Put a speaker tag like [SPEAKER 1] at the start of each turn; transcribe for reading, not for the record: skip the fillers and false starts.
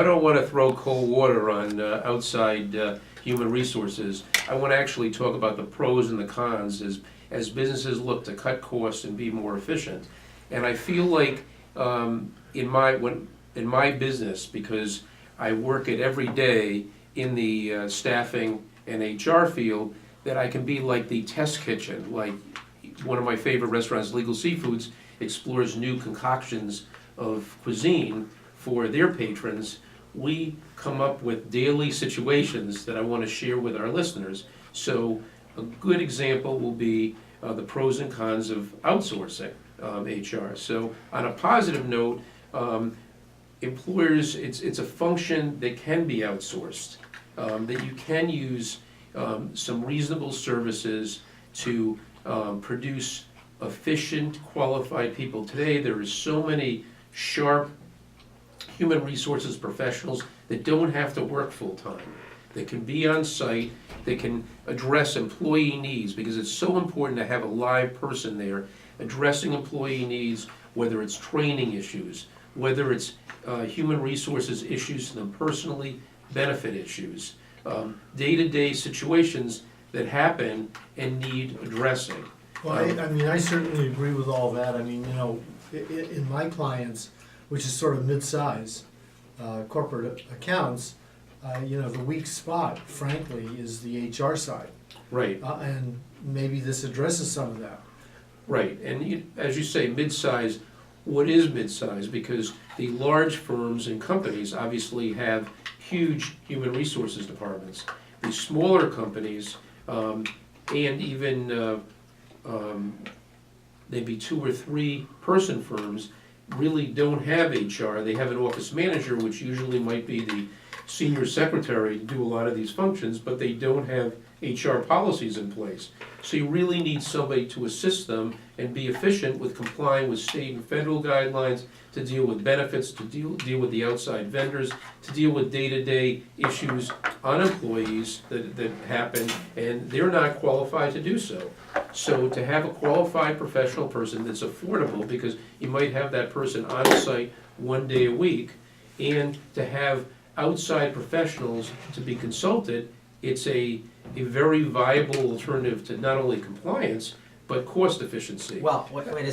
[SPEAKER 1] don't want to throw cold water on outside human resources. I want to actually talk about the pros and the cons as businesses look to cut costs and be more efficient. And I feel like in my business, because I work it every day in the staffing and HR field, that I can be like the test kitchen. Like one of my favorite restaurants, Legal Seafoods, explores new concoctions of cuisine for their patrons. We come up with daily situations that I want to share with our listeners. So a good example will be the pros and cons of outsourcing HR. So on a positive note, employers, it's a function that can be outsourced, that you can use some reasonable services to produce efficient, qualified people. Today, there is so many sharp human resources professionals that don't have to work full-time, that can be on site, that can address employee needs, because it's so important to have a live person there addressing employee needs, whether it's training issues, whether it's human resources issues to them personally, benefit issues, day-to-day situations that happen and need addressing.
[SPEAKER 2] Well, I mean, I certainly agree with all that. I mean, you know, in my clients, which is sort of mid-size corporate accounts, you know, the weak spot, frankly, is the HR side.
[SPEAKER 1] Right.
[SPEAKER 2] And maybe this addresses some of that.
[SPEAKER 1] Right, and as you say, mid-size, what is mid-size? Because the large firms and companies obviously have huge human resources departments. The smaller companies, and even maybe 2 or 3 person firms, really don't have HR. They have an office manager, which usually might be the senior secretary to do a lot of these functions, but they don't have HR policies in place. So you really need somebody to assist them and be efficient with complying with state and federal guidelines, to deal with benefits, to deal with the outside vendors, to deal with day-to-day issues on employees that happen, and they're not qualified to do so. So to have a qualified professional person that's affordable, because you might have that person on site 1 day a week, and to have outside professionals to be consulted, it's a very viable alternative to not only compliance, but cost efficiency.
[SPEAKER 3] Well, wait a second.